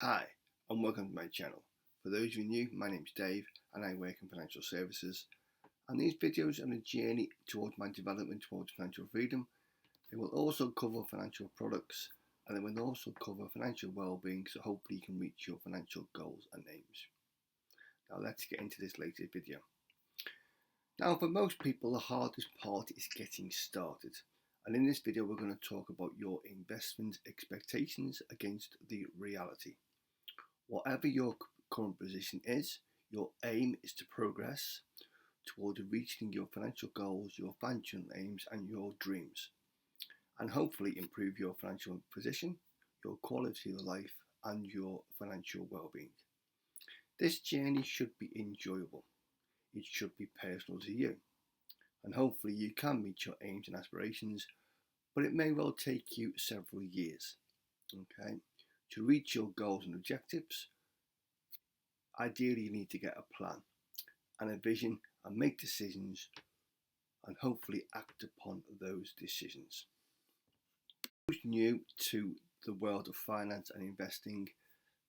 Hi, and welcome to my channel. For those of you new, my name's Dave and I work in financial services. And these videos are a journey towards my development towards financial freedom. They will also cover financial products and they will also cover financial well-being, so hopefully you can reach your financial goals and aims. Now let's get into this latest video. Now for most people the hardest part is getting started. And in this video we're going to talk about your investment expectations against the reality. Whatever your current position is, your aim is to progress towards reaching your financial goals, your financial aims and your dreams, and hopefully improve your financial position, your quality of life and your financial well-being. This journey should be enjoyable. It should be personal to you, and hopefully you can meet your aims and aspirations, but it may well take you several years. Okay, to reach your goals and objectives, ideally you need to get a plan and a vision and make decisions and hopefully act upon those decisions. Who's new to the world of finance and investing,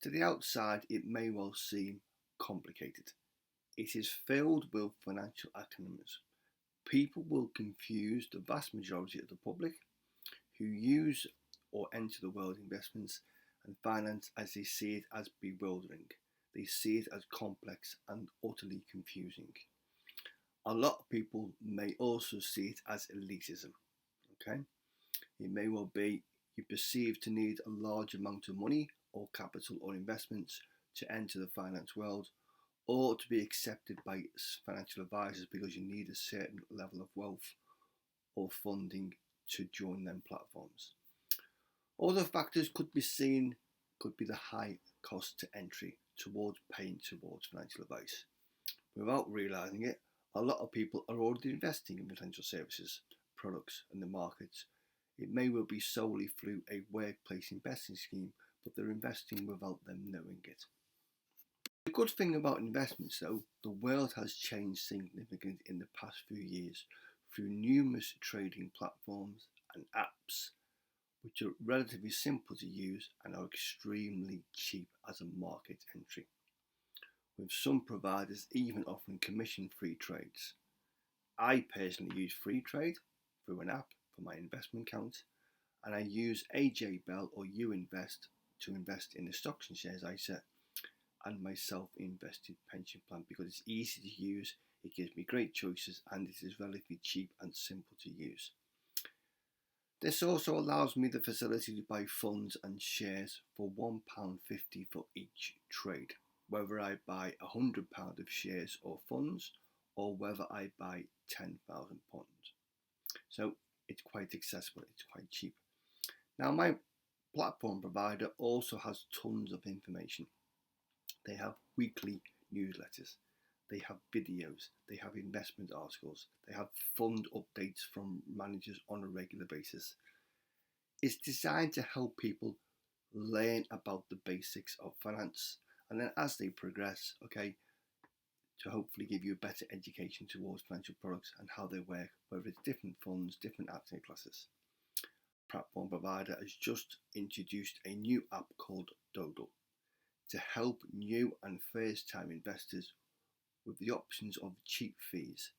to the outside it may well seem complicated. It is filled with financial acronyms. People will confuse the vast majority of the public who use or enter the world of investments and finance as they see it as bewildering. They see it as complex and utterly confusing. A lot of people may also see it as elitism. Okay, it may well be you perceive to need a large amount of money or capital or investments to enter the finance world, or to be accepted by financial advisors because you need a certain level of wealth or funding to join them platforms. Other factors could be the high cost to entry towards paying towards financial advice. Without realising it, a lot of people are already investing in financial services, products and the markets. It may well be solely through a workplace investing scheme, but they're investing without them knowing it. The good thing about investments though, the world has changed significantly in the past few years through numerous trading platforms and apps which are relatively simple to use and are extremely cheap as a market entry, with some providers even offering commission-free trades. I personally use Free Trade through an app for my investment account, and I use AJ Bell or You Invest to invest in the stocks and shares ISA and my self-invested pension plan because it's easy to use, it gives me great choices and it is relatively cheap and simple to use. This also allows me the facility to buy funds and shares for £1.50 for each trade, whether I buy £100 of shares or funds or whether I buy £10,000. So it's quite accessible, it's quite cheap. Now my platform provider also has tons of information. They have weekly newsletters, they have videos, they have investment articles, they have fund updates from managers on a regular basis. It's designed to help people learn about the basics of finance, and then as they progress, to hopefully give you a better education towards financial products and how they work, whether it's different funds, different asset classes. Platform provider has just introduced a new app called Doodle to help new and first time investors with the options of cheap fees.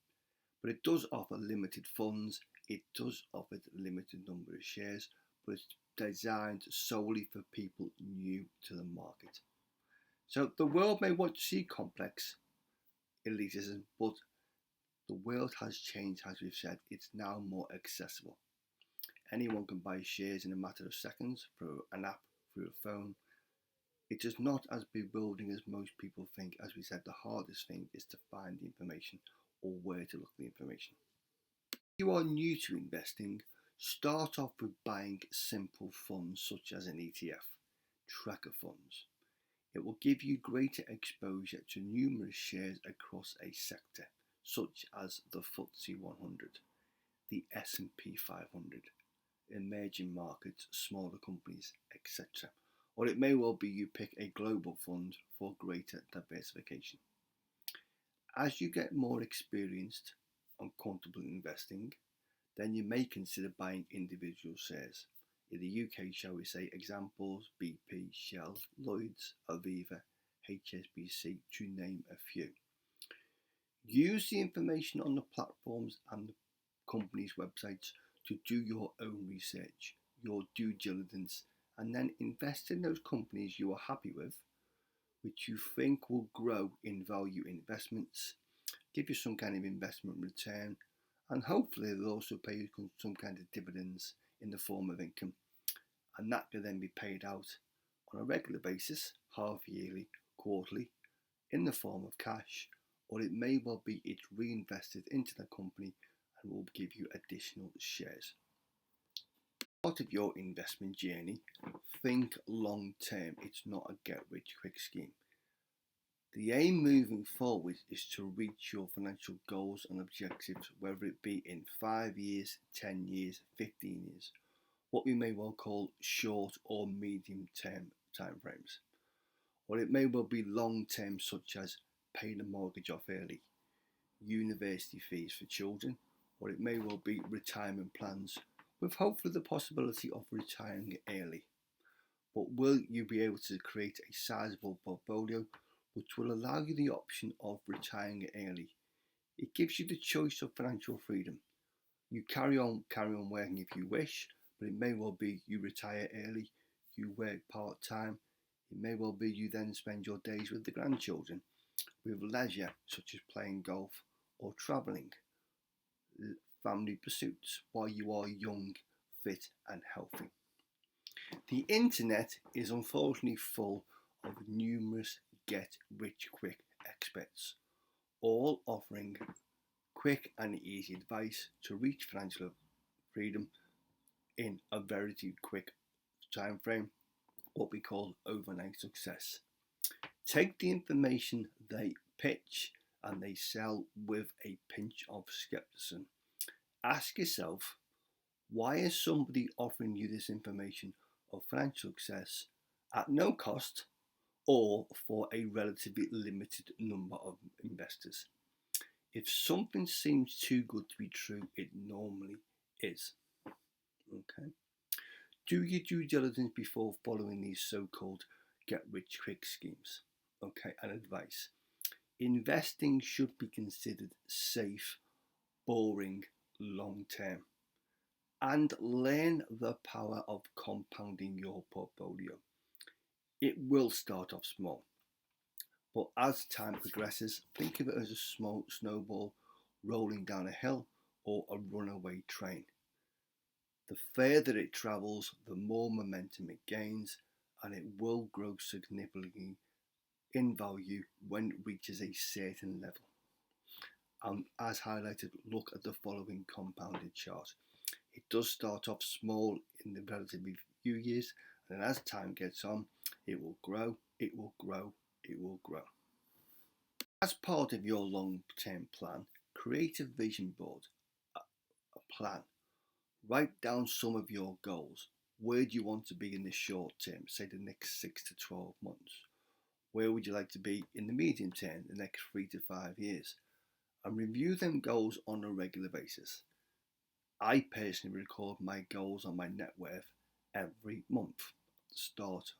But it does offer limited funds, it does offer a limited number of shares, but it's designed solely for people new to the market. So the world may want to see complex elitism, but the world has changed, as we've said. It's now more accessible. Anyone can buy shares in a matter of seconds through an app, through a phone. It is not as bewildering as most people think. As we said, the hardest thing is to find the information or where to look for the information. If you are new to investing, start off with buying simple funds such as an ETF, tracker funds. It will give you greater exposure to numerous shares across a sector, such as the FTSE 100, the S&P 500, emerging markets, smaller companies, etc. Or it may well be you pick a global fund for greater diversification. As you get more experienced and comfortable in investing, then you may consider buying individual shares. In the UK, shall we say, examples: BP, Shell, Lloyds, Aviva, HSBC, to name a few. Use the information on the platforms and the company's websites to do your own research, your due diligence, and then invest in those companies you are happy with, which you think will grow in value investments, give you some kind of investment return, and hopefully they'll also pay you some kind of dividends in the form of income. And that can then be paid out on a regular basis, half yearly, quarterly, in the form of cash, or it may well be it's reinvested into the company and will give you additional shares. Part of your investment journey, think long term. It's not a get rich quick scheme. The aim moving forward is to reach your financial goals and objectives, whether it be in 5 years, 10 years, 15 years, what we may well call short or medium term timeframes. Or it may well be long term, such as paying a mortgage off early, university fees for children, or it may well be retirement plans, with hopefully the possibility of retiring early. But will you be able to create a sizable portfolio which will allow you the option of retiring early? It gives you the choice of financial freedom. You carry on working if you wish, but it may well be you retire early, you work part time. It may well be you then spend your days with the grandchildren, with leisure such as playing golf or travelling, family pursuits, while you are young, fit and healthy. The internet is unfortunately full of numerous get rich quick experts, all offering quick and easy advice to reach financial freedom in a very quick time frame, what we call overnight success. Take the information they pitch and they sell with a pinch of skepticism. Ask yourself, why is somebody offering you this information of financial success at no cost or for a relatively limited number of investors? If something seems too good to be true, it normally is. Okay. Do your due diligence before following these so-called get rich quick schemes. Okay, and advice. Investing should be considered safe, boring, long term, and learn the power of compounding your portfolio. It will start off small, but as time progresses, think of it as a small snowball rolling down a hill or a runaway train. The further it travels, the more momentum it gains, and it will grow significantly in value when it reaches a certain level. And as highlighted, look at the following compounded chart. It does start off small in the relatively few years, and then as time gets on, it will grow, it will grow, it will grow. As part of your long-term plan, create a vision board, a plan. Write down some of your goals. Where do you want to be in the short term, say the next 6 to 12 months? Where would you like to be in the medium term, the next 3 to 5 years? And review them goals on a regular basis. I personally record my goals on my net worth every month, at the start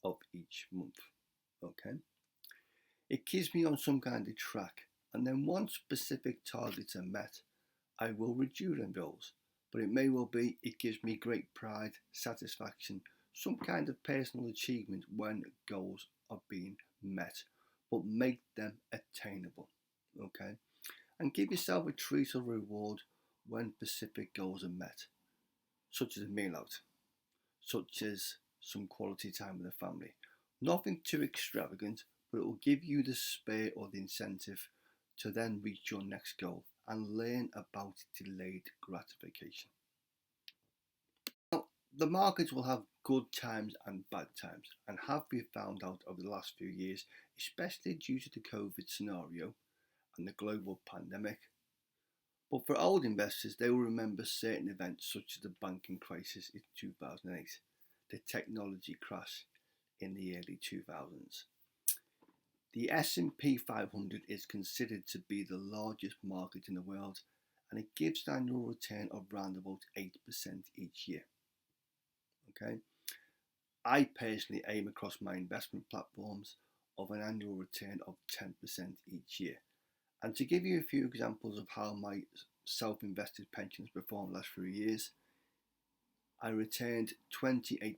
of each month. Okay? It keeps me on some kind of track, and then once specific targets are met, I will review them goals. But it may well be it gives me great pride, satisfaction, some kind of personal achievement when goals are being met, but make them attainable. Okay? And give yourself a treat or reward when specific goals are met, such as a meal out, such as some quality time with the family. Nothing too extravagant, but it will give you the spur or the incentive to then reach your next goal and learn about delayed gratification. Now, the markets will have good times and bad times, and have been found out over the last few years, especially due to the COVID scenario and the global pandemic. But for old investors, they will remember certain events such as the banking crisis in 2008, the technology crash in the early 2000s. The S&P 500 is considered to be the largest market in the world, and it gives an annual return of around about 8% each year. Okay, I personally aim across my investment platforms of an annual return of 10% each year. And to give you a few examples of how my self-invested pensions performed last few years, I returned 28%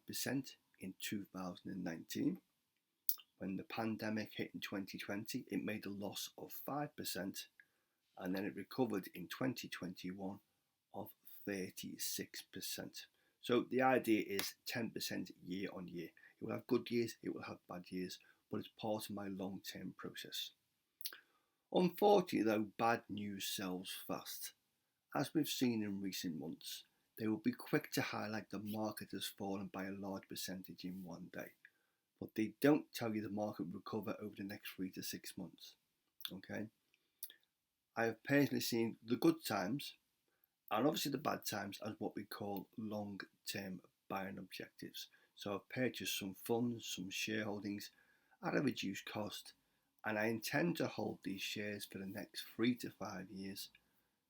in 2019. When the pandemic hit in 2020, it made a loss of 5%, and then it recovered in 2021 of 36%. So the idea is 10% year on year. It will have good years, it will have bad years, but it's part of my long-term process. Unfortunately though, bad news sells fast. As we've seen in recent months, they will be quick to highlight the market has fallen by a large percentage in one day, but they don't tell you the market will recover over the next 3 to 6 months. Okay, I have personally seen the good times and obviously the bad times as what we call long-term buying objectives. So I've purchased some funds, some shareholdings at a reduced cost, and I intend to hold these shares for the next 3 to 5 years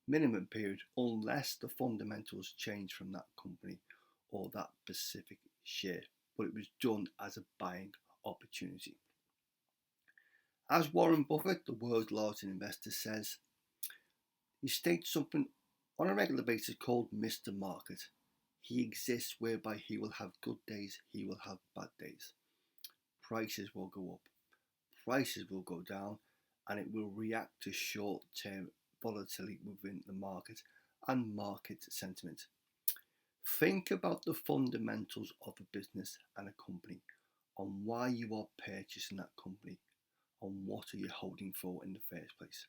minimum period, unless the fundamentals change from that company or that specific share, but it was done as a buying opportunity. As Warren Buffett, the world's largest investor, says, he states something on a regular basis called Mr. Market. He exists whereby he will have good days, he will have bad days. Prices will go up, prices will go down, and it will react to short-term volatility within the market and market sentiment. Think about the fundamentals of a business and a company, on why you are purchasing that company, on what are you holding for in the first place.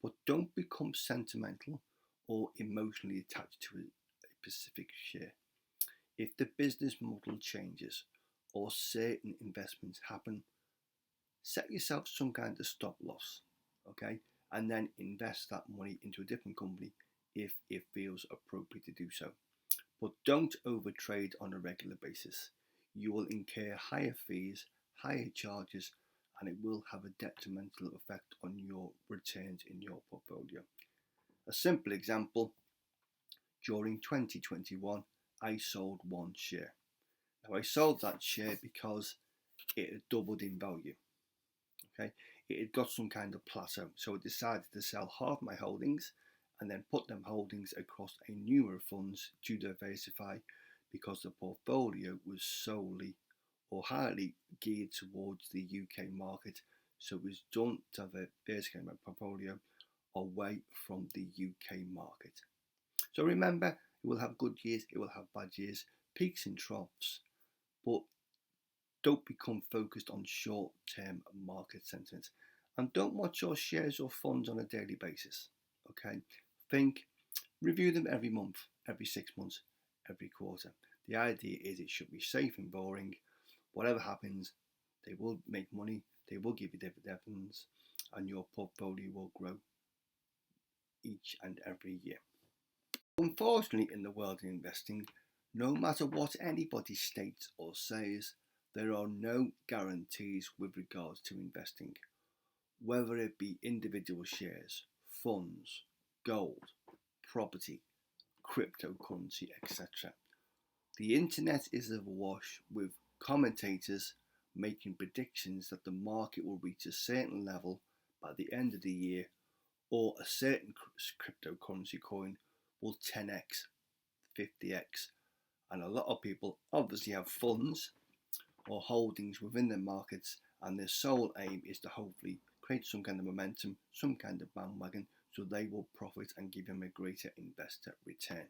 But don't become sentimental or emotionally attached to a specific share. If the business model changes or certain investments happen, set yourself some kind of stop loss, okay, and then invest that money into a different company if it feels appropriate to do so. But don't overtrade on a regular basis. You will incur higher fees, higher charges, and it will have a detrimental effect on your returns in your portfolio. A simple example, during 2021, I sold one share. Now I sold that share because it had doubled in value. Okay, it had got some kind of plateau, so I decided to sell half my holdings and then put them holdings across a numerous funds to diversify, because the portfolio was solely or highly geared towards the UK market, so it was done to diversify my portfolio away from the UK market. So remember, it will have good years, it will have bad years, peaks and troughs, but don't become focused on short-term market sentiment, and don't watch your shares or funds on a daily basis. Okay, review them every month, every 6 months, every quarter. The idea is it should be safe and boring. Whatever happens, they will make money, they will give you dividends, and your portfolio will grow each and every year. Unfortunately, in the world of investing, no matter what anybody states or says, there are no guarantees with regards to investing, whether it be individual shares, funds, gold, property, cryptocurrency, etc. The internet is awash with commentators making predictions that the market will reach a certain level by the end of the year, or a certain cryptocurrency coin will 10x, 50x, and a lot of people obviously have funds or holdings within their markets, and their sole aim is to hopefully create some kind of momentum, some kind of bandwagon, so they will profit and give them a greater investor return.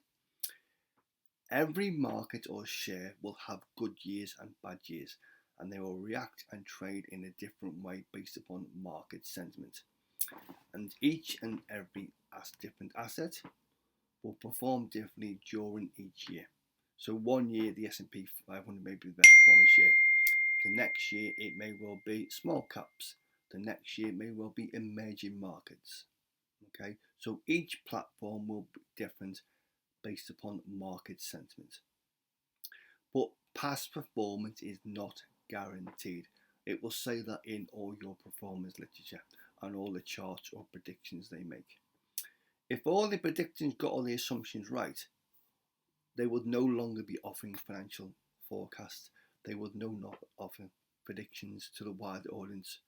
Every market or share will have good years and bad years, and they will react and trade in a different way based upon market sentiment. And each and every different asset will perform differently during each year. So one year the S&P 500 may be the best performing share. The next year it may well be small caps. The next year it may well be emerging markets. Okay, so each platform will be different based upon market sentiment. But past performance is not guaranteed. It will say that in all your performance literature and all the charts or predictions they make. If all the predictions got all the assumptions right, they would no longer be offering financial forecast. They would know not offer predictions to the wider audience.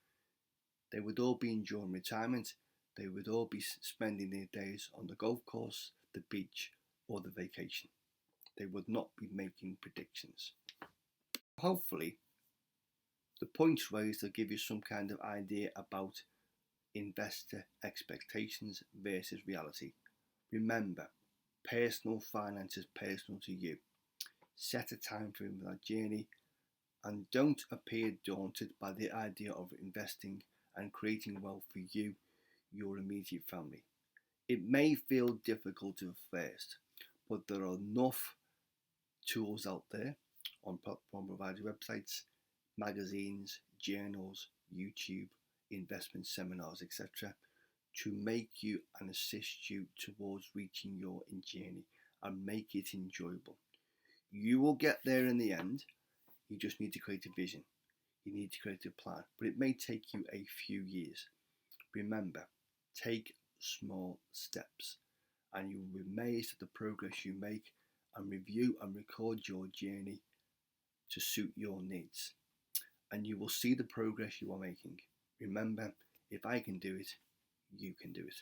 They would all be enjoying retirement. They would all be spending their days on the golf course, the beach, or the vacation. They would not be making predictions. Hopefully, the points raised will give you some kind of idea about investor expectations versus reality. Remember, personal finance is personal to you. Set a time frame for that journey and don't appear daunted by the idea of investing and creating wealth for you, your immediate family. It may feel difficult at first, but there are enough tools out there on platform provider websites, magazines, journals, YouTube, investment seminars, etc., to make you and assist you towards reaching your journey and make it enjoyable. You will get there in the end. You just need to create a vision. You need to create a plan, but it may take you a few years. Remember, take small steps and you will be amazed at the progress you make, and review and record your journey to suit your needs. And you will see the progress you are making. Remember, if I can do it, you can do it.